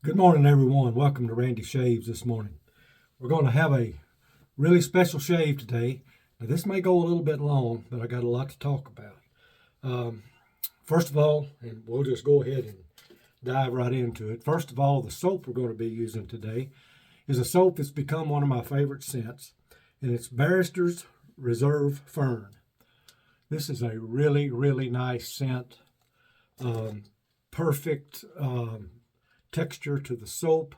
Good morning, everyone. Welcome to Randy Shaves this morning. We're going to have a really special shave today. Now, this may go a little bit long, but I got a lot to talk about. First of all, and we'll just go ahead and dive right into it. First of all, the soap we're going to be using today is a soap that's become one of my favorite scents, and it's Barrister Reserve Fern. This is a really, really nice scent. Perfect texture to the soap.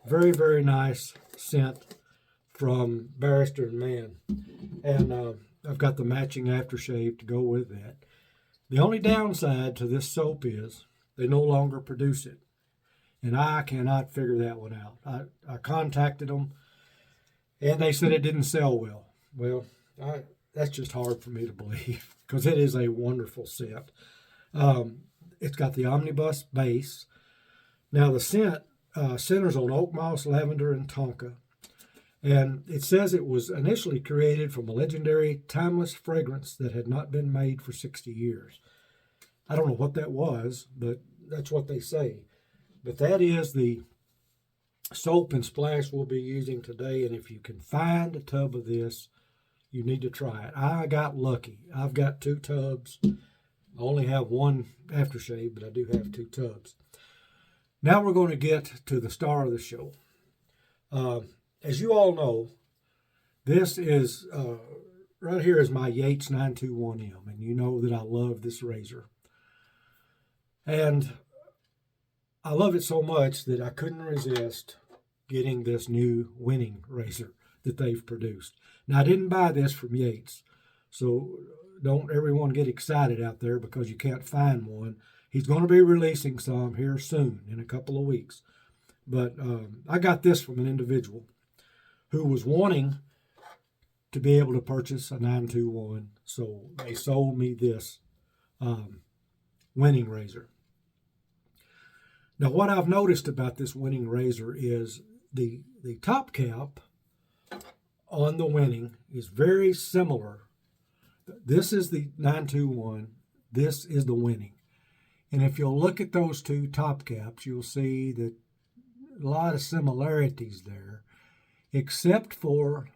Very, very nice scent from Barrister Man. And I've got the matching aftershave to go with that. The only downside to this soap is they no longer produce it. And I cannot figure that one out. I contacted them and they said it didn't sell well. Well, that's just hard for me to believe because it is a wonderful scent. It's got the omnibus base. Now the scent centers on oak moss, lavender, and tonka. And it says it was initially created from a legendary timeless fragrance that had not been made for 60 years. I don't know what that was, but that's what they say. But that is the soap and splash we'll be using today. And if you can find a tub of this, you need to try it. I got lucky. I've got 2 tubs. I only have one aftershave, but I do have 2 tubs. Now we're going to get to the star of the show. As you all know, this is, right here is my Yates 921M, and you know that I love this razor. And I love it so much that I couldn't resist getting this new Winning razor that they've produced. Now, I didn't buy this from Yates, so don't everyone get excited out there because you can't find one. He's going to be releasing some here soon, in a couple of weeks. But I got this from an individual who was wanting to be able to purchase a 921, so they sold me this Winning razor. Now, what I've noticed about this Winning razor is the top cap on the Winning is very similar. This is the 921. This is the Winning. And if you'll look at those 2 top caps, you'll see that a lot of similarities there, except for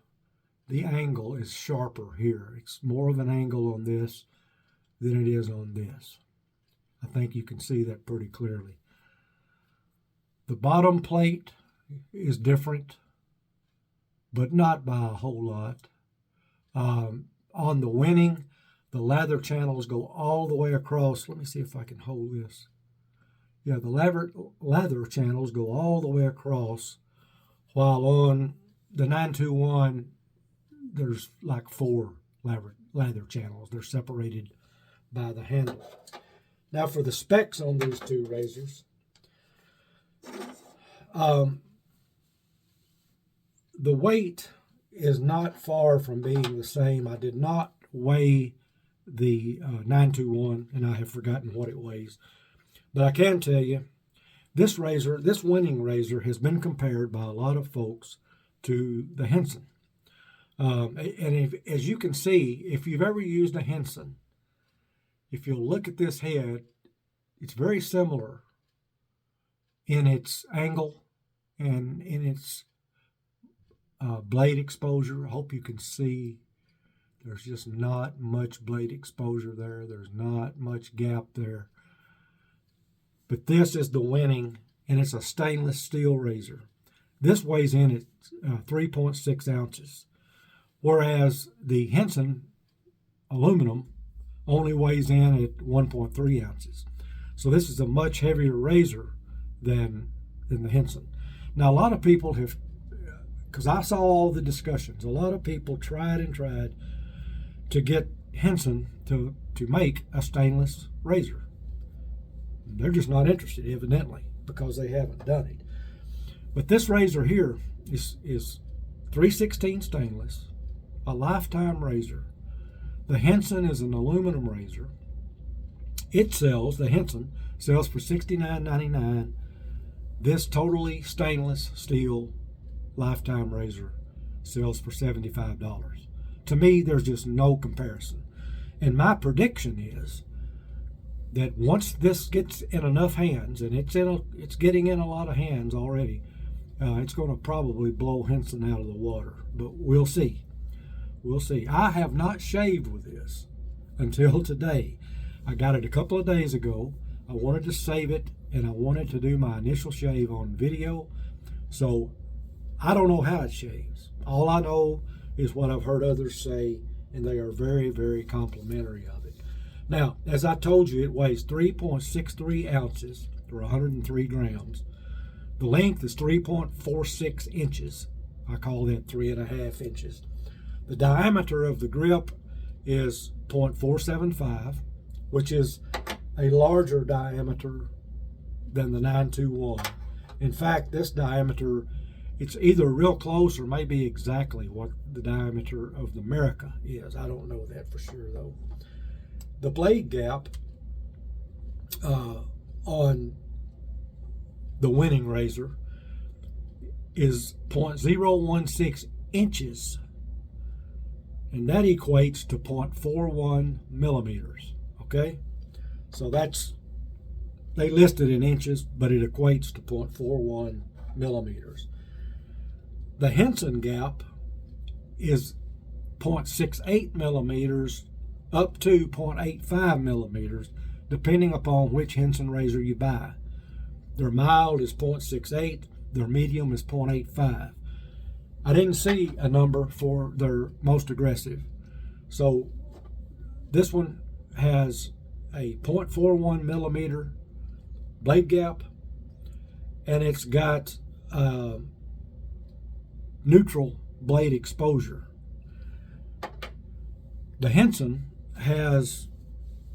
the angle is sharper here. It's more of an angle on this than it is on this. I think you can see that pretty clearly. The bottom plate is different, but not by a whole lot. On the Winning, the lather channels go all the way across. Let me see if I can hold this. Yeah, the lather channels go all the way across, while on the 921, there's like 4 lather channels. They're separated by the handle. Now for the specs on these 2 razors, the weight is not far from being the same. I did not weigh the 921, and I have forgotten what it weighs. But I can tell you, this razor, this Winning razor, has been compared by a lot of folks to the Henson. And as you can see, if you've ever used a Henson, if you'll look at this head, it's very similar in its angle and in its blade exposure. I hope you can see there's just not much blade exposure there. There's not much gap there. But this is the Winning, and it's a stainless steel razor. This weighs in at 3.6 ounces, whereas the Henson aluminum only weighs in at 1.3 ounces. So this is a much heavier razor than the Henson. Now, a lot of people have, because I saw all the discussions, a lot of people tried to get Henson to make a stainless razor. They're just not interested, evidently, because they haven't done it. But this razor here is 316 stainless, a lifetime razor. The Henson is an aluminum razor. The Henson sells for $69.99. This totally stainless steel lifetime razor sells for $75. To me, there's just no comparison. And my prediction is that once this gets in enough hands, and it's getting in a lot of hands already, it's going to probably blow Henson out of the water. But we'll see. We'll see. I have not shaved with this until today. I got it a couple of days ago. I wanted to save it, and I wanted to do my initial shave on video. So I don't know how it shaves. All I know is what I've heard others say, and they are very, very complimentary of it. Now, as I told you, it weighs 3.63 ounces, or 103 grams. The length is 3.46 inches. I call that 3.5 inches. The diameter of the grip is 0.475, which is a larger diameter than the 921. In fact, this diameter, it's either real close or maybe exactly what the diameter of the America is. I don't know that for sure, though. The blade gap on the Winning razor is 0.016 inches, and that equates to 0.41 millimeters. Okay, so that's, they listed in inches, but it equates to 0.41 millimeters. The Henson gap is 0.68 millimeters up to 0.85 millimeters, depending upon which Henson razor you buy. Their mild is 0.68, their medium is 0.85. I didn't see a number for their most aggressive. So this one has a 0.41 millimeter blade gap, and it's got neutral blade exposure. The Henson has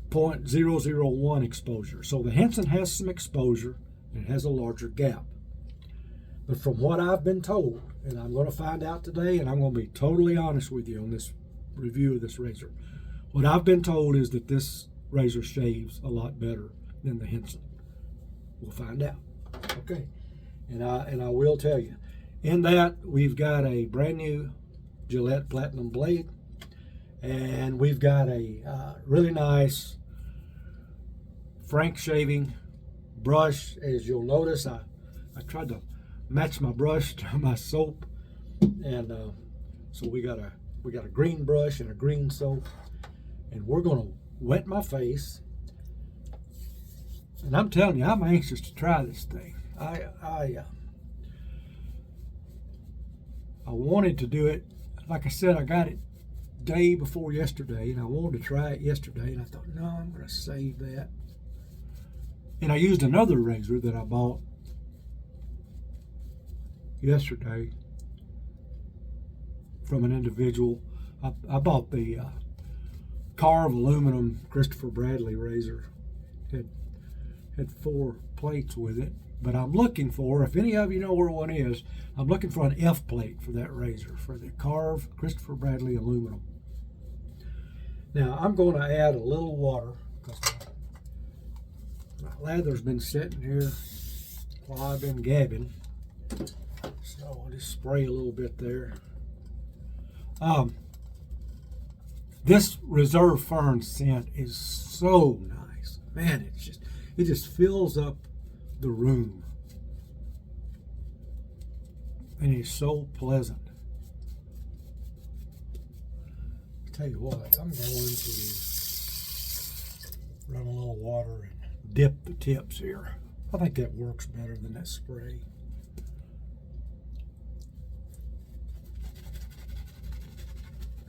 0.001 exposure. So the Henson has some exposure, and it has a larger gap. But from what I've been told, and I'm going to find out today, and I'm going to be totally honest with you on this review of this razor, what I've been told is that this razor shaves a lot better than the Henson. We'll find out. Okay, and I will tell you. In that, we've got a brand new Gillette Platinum blade, and we've got a really nice Frank shaving brush. As you'll notice, I tried to match my brush to my soap, and so we got a green brush and a green soap, and we're gonna wet my face. And I'm telling you, I'm anxious to try this thing. I wanted to do it. Like I said, I got it day before yesterday, and I wanted to try it yesterday, and I thought, no, I'm going to save that. And I used another razor that I bought yesterday from an individual. I bought the carved aluminum Christopher Bradley razor. Had 4 plates with it, but I'm looking for, if any of you know where one is, I'm looking for an F plate for that razor, for the carved Christopher Bradley aluminum. Now I'm going to add a little water because my lather's been sitting here while I've been gabbing, so I'll just spray a little bit there. This Reserve Fern scent is so nice, man. It just fills up the room, and it's so pleasant. I'll tell you what, I'm going to run a little water and dip the tips here. I think that works better than that spray.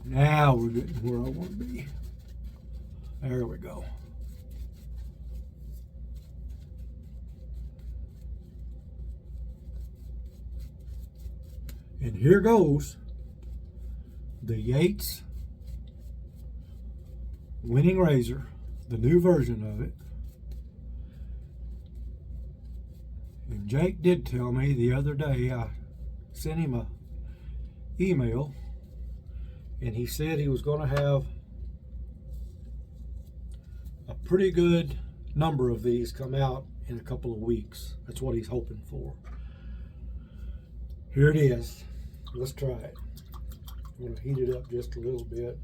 Now we're getting where I want to be. There we go. And here goes the Yates Winning razor, the new version of it. And Jake did tell me the other day, I sent him a email, and he said he was going to have a pretty good number of these come out in a couple of weeks. That's what he's hoping for. Here it is. Let's try it. I'm going to heat it up just a little bit.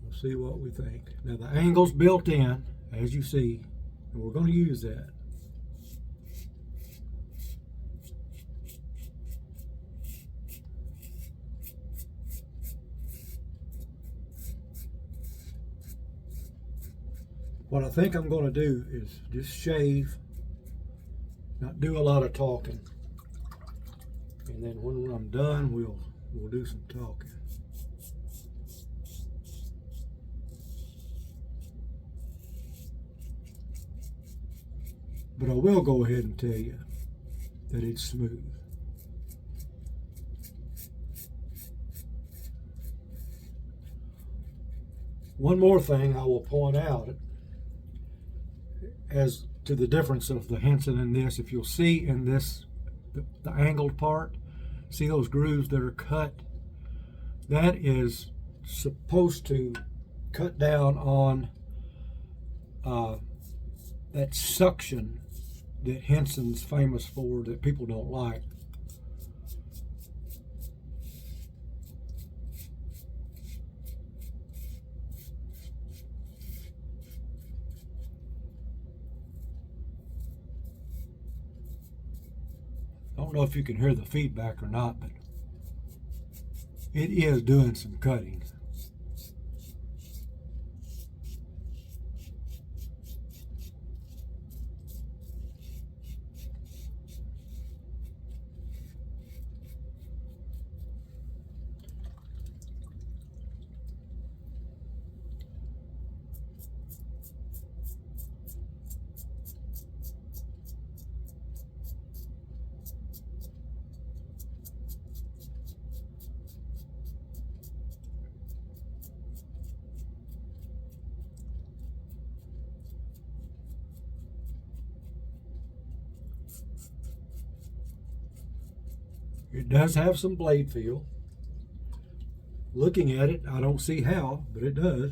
We'll see what we think. Now the angle's built in, as you see, and we're going to use that. What I think I'm going to do is just shave, not do a lot of talking, and then when I'm done, we'll do some talking. But I will go ahead and tell you that it's smooth. One more thing I will point out as to the difference of the Henson and this. If you'll see in this, the angled part, see those grooves that are cut? That is supposed to cut down on that suction that Henson's famous for that people don't like. I don't know if you can hear the feedback or not, but it is doing some cutting. It does have some blade feel. Looking at it, I don't see how, but it does.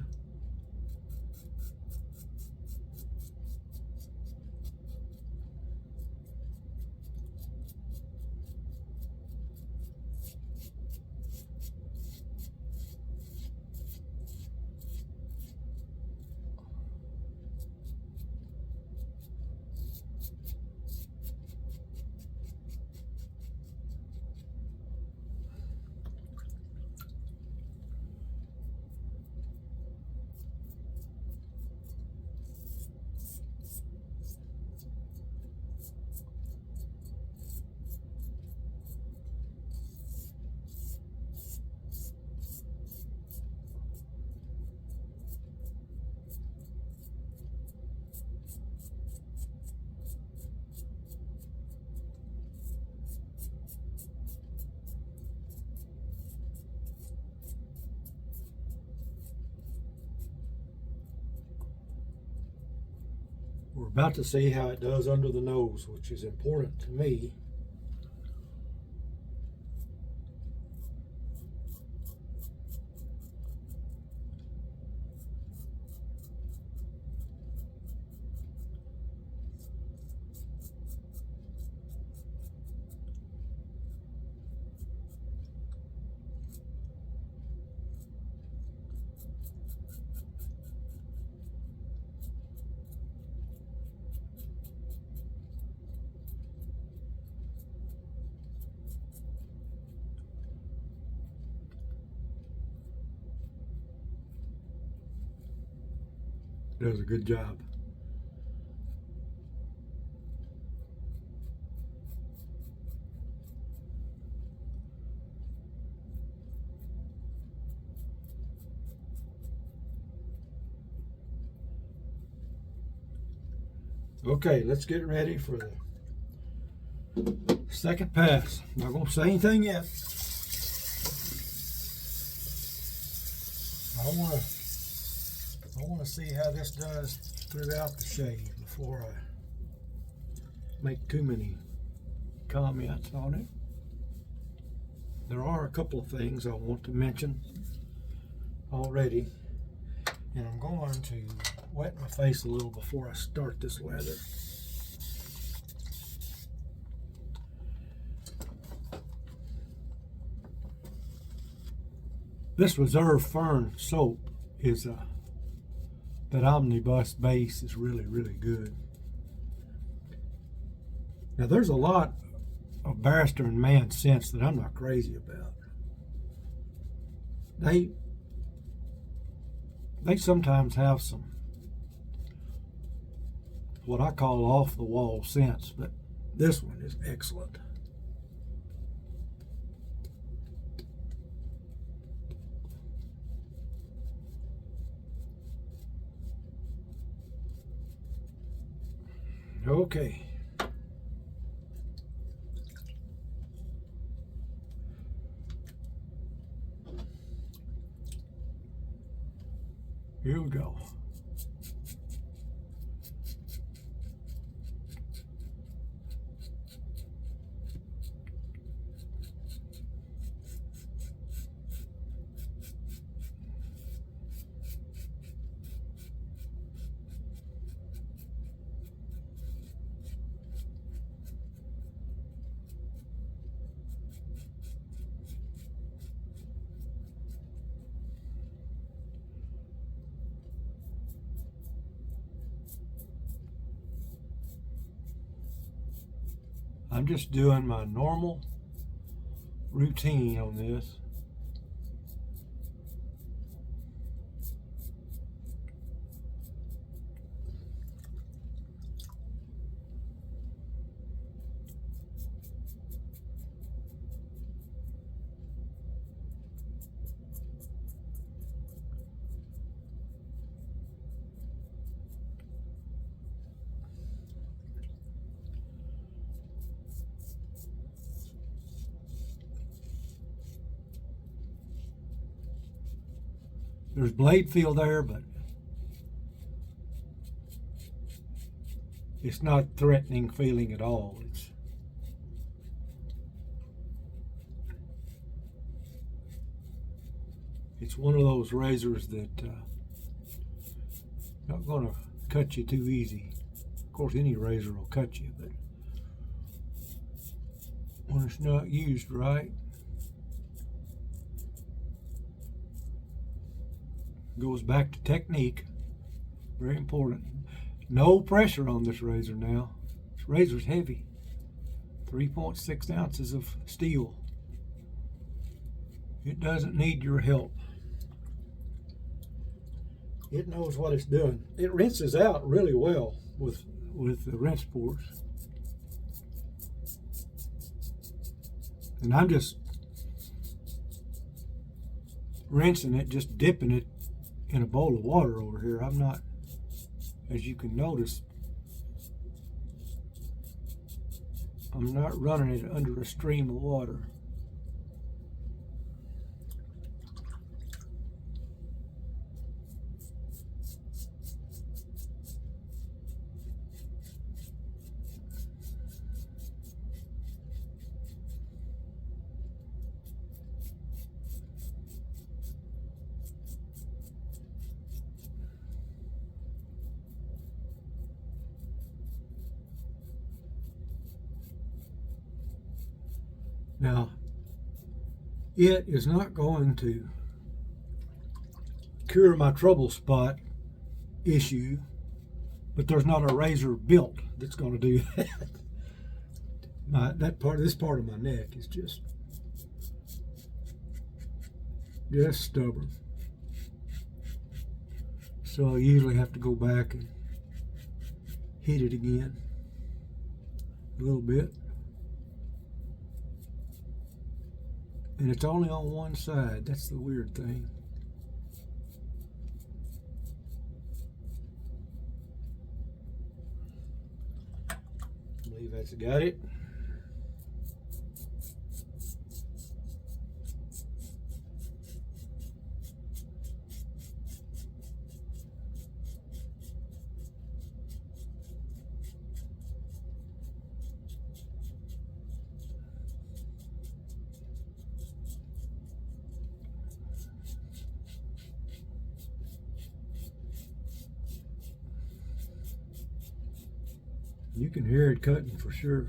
We're about to see how it does under the nose, which is important to me. Does a good job. Okay, let's get ready for the second pass. Not going to say anything yet. I want to see how this does throughout the shave before I make too many comments on it. There are a couple of things I want to mention already, and I'm going to wet my face a little before I start this lather. This Reserve Fern soap is that omnibus base is really, really good. Now there's a lot of Barrister and Man scents that I'm not crazy about. They sometimes have some what I call off the wall scents, but this one is excellent. Okay. Here we go. I'm just doing my normal routine on this. There's blade feel there, but it's not threatening feeling at all. It's one of those razors that not going to cut you too easy. Of course, any razor will cut you, but when it's not used right, goes back to technique. Very important. No pressure on this razor now. This razor's heavy. 3.6 ounces of steel. It doesn't need your help. It knows what it's doing. It rinses out really well with the rinse pores. And I'm just rinsing it, just dipping it in a bowl of water over here. I'm not, as you can notice, I'm not running it under a stream of water. Now, it is not going to cure my trouble spot issue, but there's not a razor built that's going to do that. This part of my neck is just stubborn. So I usually have to go back and hit it again a little bit. And it's only on one side. That's the weird thing. I believe that's got it. You can hear it cutting for sure.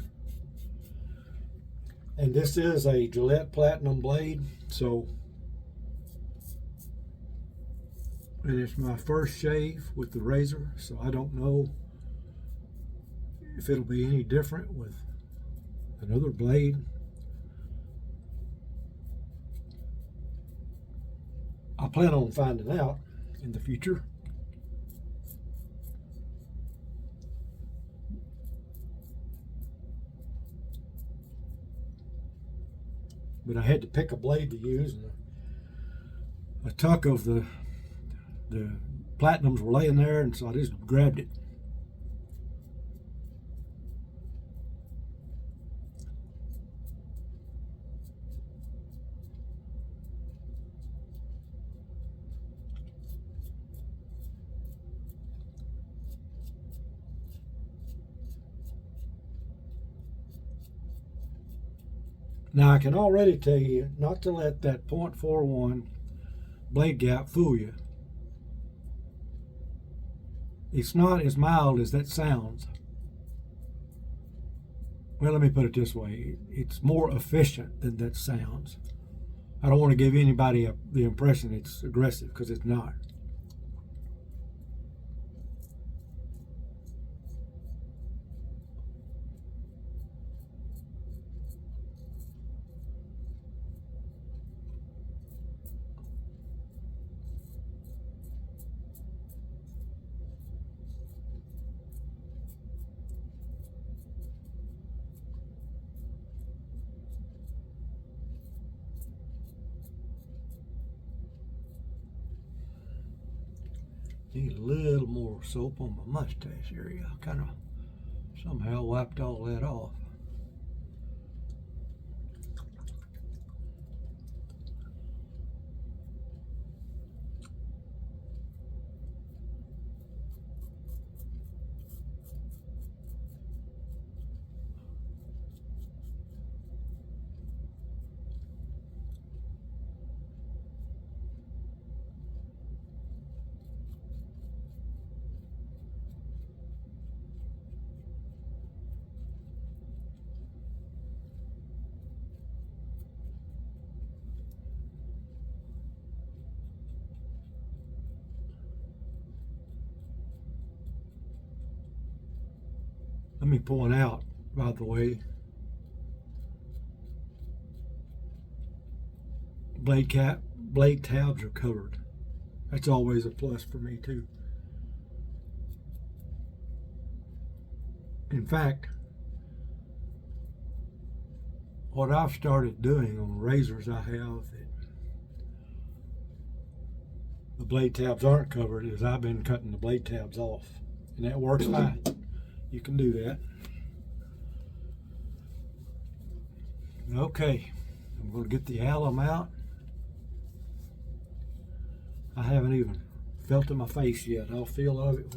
And this is a Gillette Platinum blade, so And it's my first shave with the razor, so I don't know if it'll be any different with another blade. I plan on finding out in the future. But I had to pick a blade to use, and a tuck of the Platinums were laying there, and so I just grabbed it. Now I can already tell you not to let that .41 blade gap fool you. It's not as mild as that sounds. Well, let me put it this way. It's more efficient than that sounds. I don't want to give anybody the impression it's aggressive, because it's not. Need a little more soap on my mustache area. I kind of somehow wiped all that off. Let me point out, by the way, blade tabs are covered. That's always a plus for me too. In fact, what I've started doing on razors I have that the blade tabs aren't covered is I've been cutting the blade tabs off, and that works fine. You can do that. Okay, I'm going to get the alum out. I haven't even felt in my face yet. I'll feel of it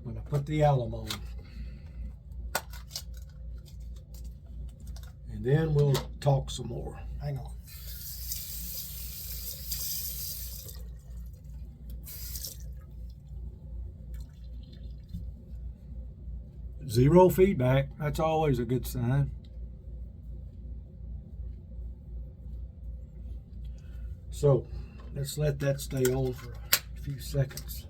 when I put the alum on. And then we'll talk some more. Hang on. Zero feedback. That's always a good sign. So let's let that stay on for a few seconds.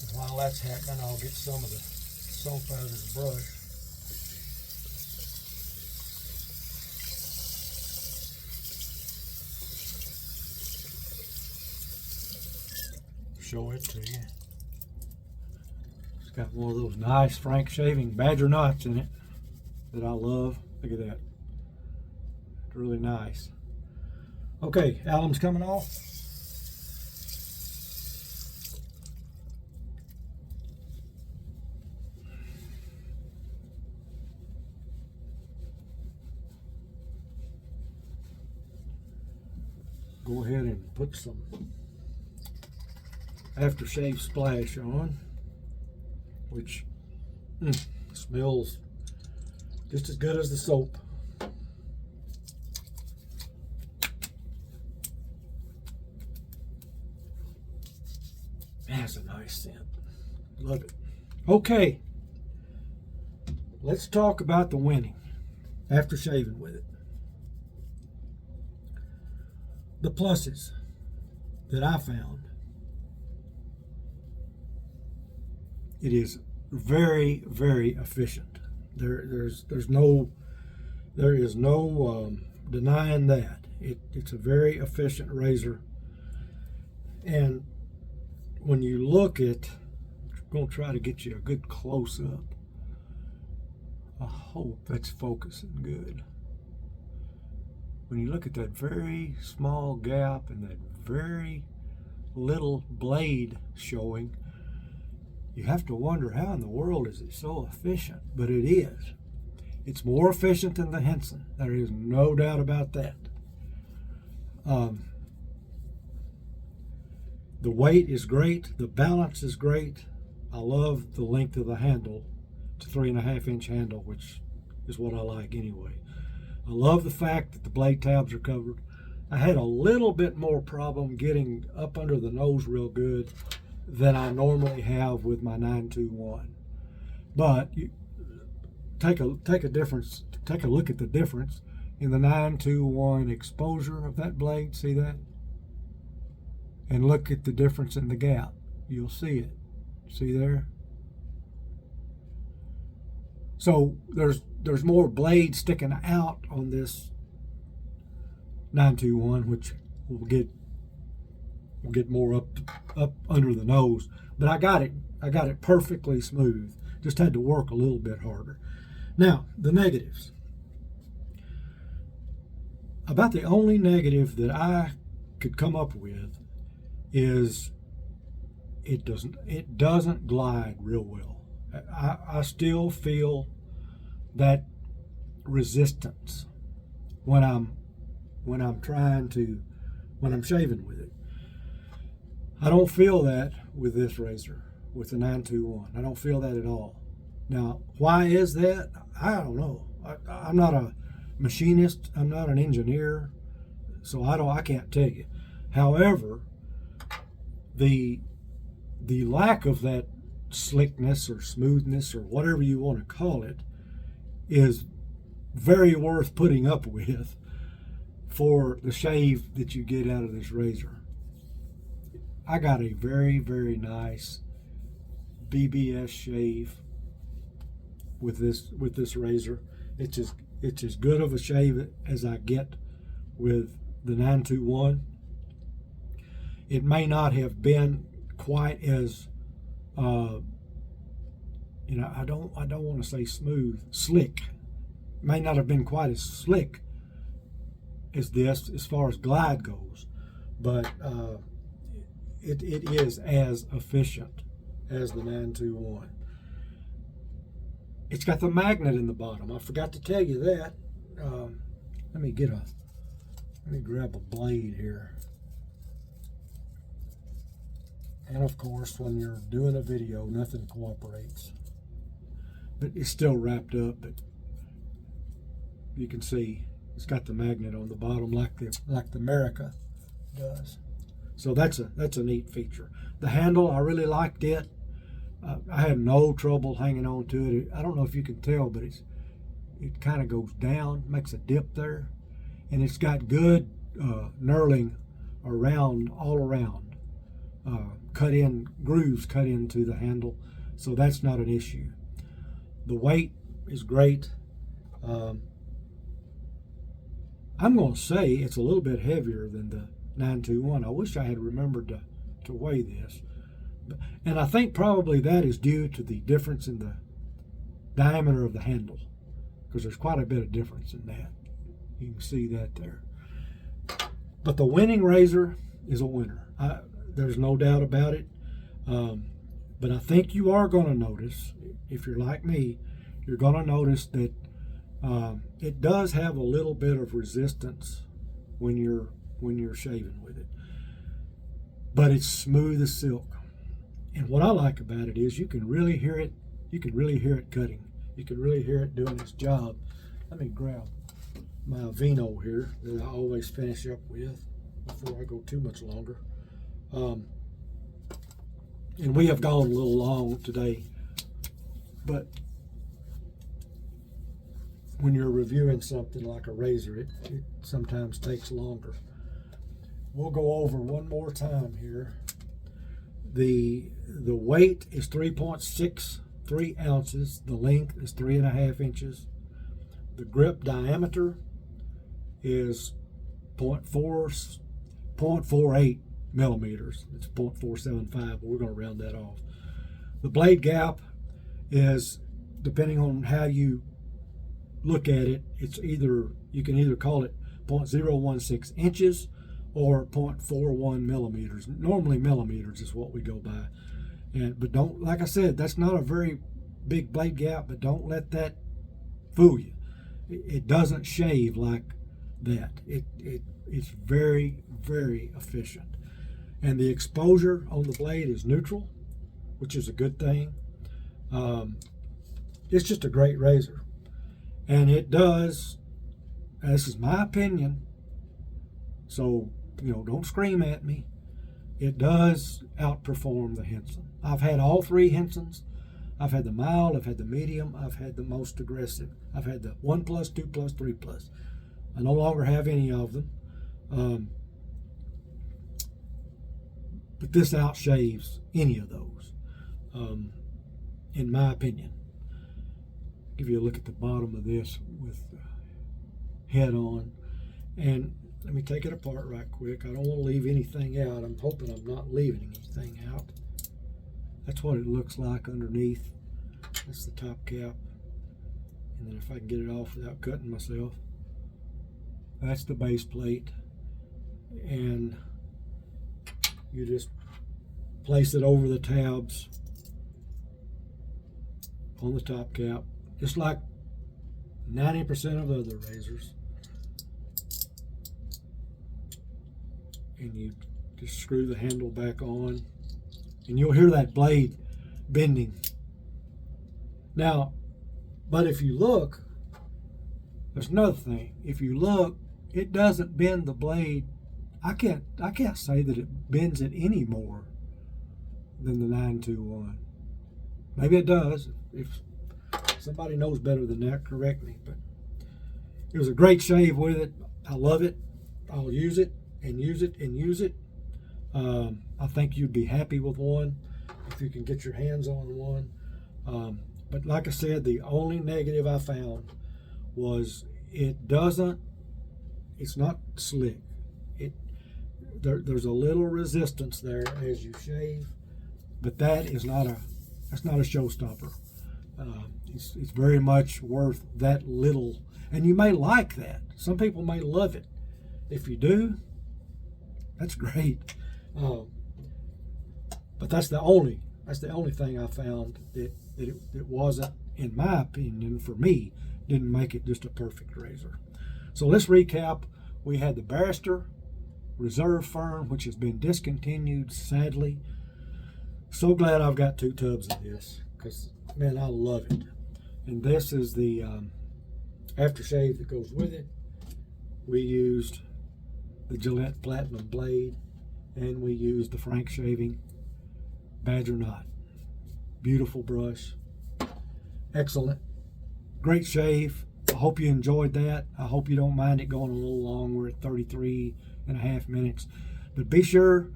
And while that's happening, I'll get some of the soap out of this brush. Show it to you. It's got one of those nice Frank shaving badger knots in it that I love. Look at that. It's really nice. Okay, alum's coming off. Go ahead and put some aftershave splash on, which smells just as good as the soap. That's a nice scent. Love it. Okay, let's talk about the Winning after shaving with it. the pluses that I found, it is very, very efficient. There is no denying that. It's a very efficient razor. And when you look at, I'm going to try to get you a good close-up. I hope that's focusing good. When you look at that very small gap and that very little blade showing, you have to wonder how in the world is it so efficient, but it is. It's more efficient than the Henson. There is no doubt about that. The weight is great. The balance is great. I love the length of the handle. It's a 3.5-inch handle, which is what I like anyway. I love the fact that the blade tabs are covered. I had a little bit more problem getting up under the nose real good than I normally have with my 921. But you take a look at the difference in the 921 exposure of that blade. See that? And look at the difference in the gap. You'll see it. See there? So there's more blade sticking out on this 921, which will get more up under the nose. But I got it perfectly smooth. Just had to work a little bit harder. Now, the negatives. About the only negative that I could come up with is it doesn't glide real well. I still feel that resistance when I'm shaving with it. I don't feel that with this razor, with the 921. I don't feel that at all. Now, why is that? I don't know. I'm not a machinist. I'm not an engineer, so I can't tell you. However, the lack of that slickness or smoothness or whatever you want to call it is very worth putting up with for the shave that you get out of this razor. I got a very, very nice BBS shave with this razor. It's as good of a shave as I get with the 921. It may not have been quite as I don't want to say slick. It may not have been quite as slick as this as far as glide goes, but it is as efficient as the 921. It's got the magnet in the bottom. I forgot to tell you that. Let me grab a blade here. And of course, when you're doing a video, nothing cooperates. But it's still wrapped up, but you can see it's got the magnet on the bottom like the America does. So that's a neat feature. The handle, I really liked it. I had no trouble hanging on to it. I don't know if you can tell, but it kind of goes down, makes a dip there, and it's got good knurling all around. Grooves cut into the handle, so that's not an issue. The weight is great. I'm going to say it's a little bit heavier than the 921. I wish I had remembered to weigh this. And I think probably that is due to the difference in the diameter of the handle, because there's quite a bit of difference in that. You can see that there. But the Winning razor is a winner. There's no doubt about it. But I think you are going to notice, if you're like me, you're going to notice that it does have a little bit of resistance when you're shaving with it. But it's smooth as silk. And what I like about it is you can really hear it. You can really hear it cutting. You can really hear it doing its job. Let me grab my vino here that I always finish up with before I go too much longer. And we have gone a little long today, but when you're reviewing something like a razor, it sometimes takes longer. we'll go over one more time here. The weight is 3.63 ounces. The length is 3.5 inches. The grip diameter is 0.48 millimeters. It's 0.475, but we're going to round that off. The blade gap is, depending on how you look at it, you can either call it 0.016 inches or 0.41 millimeters. Normally millimeters is what we go by. But don't, like I said, that's not a very big blade gap, but don't let that fool you. It doesn't shave like that. It's very, very efficient. And the exposure on the blade is neutral, which is a good thing. It's just a great razor. And it does, this is my opinion, so don't scream at me, it does outperform the Henson. I've had all three Hensons. I've had the mild, I've had the medium, I've had the most aggressive. I've had the 1+, 2+, 3+. I no longer have any of them. But this outshaves any of those, in my opinion. Give you a look at the bottom of this with the head on. And let me take it apart right quick. I don't want to leave anything out. I'm hoping I'm not leaving anything out. That's what it looks like underneath. That's the top cap. And then if I can get it off without cutting myself, that's the base plate. And you just place it over the tabs on the top cap, just like 90% of other razors. And you just screw the handle back on, and you'll hear that blade bending. Now, but if you look, there's another thing. If you look, it doesn't bend the blade. I can't say that it bends it any more than the 921. Maybe it does. If somebody knows better than that, correct me. But it was a great shave with it. I love it. I'll use it and use it and use it. I think you'd be happy with one if you can get your hands on one. But like I said, the only negative I found was it's not slick. There's a little resistance there as you shave, but that's not a showstopper. It's very much worth that little, and you may like that. Some people may love it. If you do, that's great. But that's the only thing I found that it wasn't, in my opinion, for me, didn't make it just a perfect razor. So let's recap. We had the Barrister Reserve Fern, which has been discontinued, sadly. So glad I've got 2 tubs of this, because, man, I love it. And this is the aftershave that goes with it. We used the Gillette Platinum blade, and we used the Frank Shaving Badger Knot. Beautiful brush. Excellent. Great shave. I hope you enjoyed that. I hope you don't mind it going a little long. We're at 33.5 minutes. But be sure,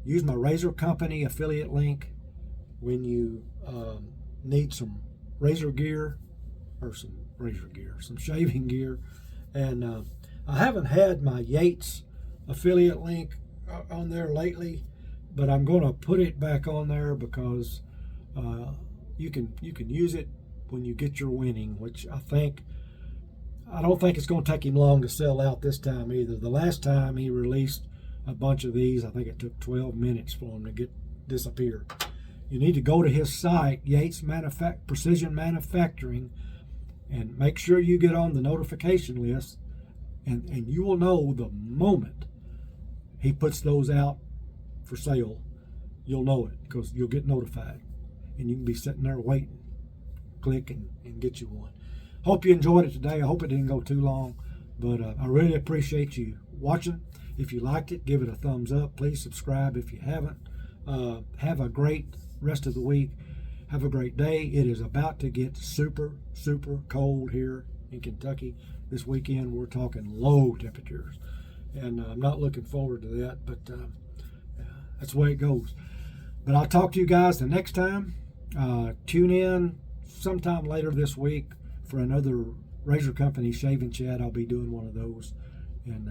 use my Razor Company affiliate link when you need some razor gear, or some shaving gear. And I haven't had my Yates affiliate link on there lately, but I'm going to put it back on there because you can use it when you get your Winning, which I don't think it's going to take him long to sell out this time either. The last time he released a bunch of these, I think it took 12 minutes for him to disappear. You need to go to his site, Yates Precision Manufacturing, and make sure you get on the notification list, and you will know the moment he puts those out for sale. You'll know it because you'll get notified, and you can be sitting there waiting. Click and get you one. Hope you enjoyed it today. I hope it didn't go too long, but I really appreciate you watching. If you liked it, give it a thumbs up. Please subscribe if you haven't. Have a great rest of the week. Have a great day. It is about to get super, super cold here in Kentucky. This weekend we're talking low temperatures. and I'm not looking forward to that, but that's the way it goes. But I'll talk to you guys the next time. Tune in sometime later this week for another Razor Company shaving chat. I'll be doing one of those, and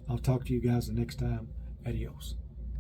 I'll talk to you guys the next time. Adios.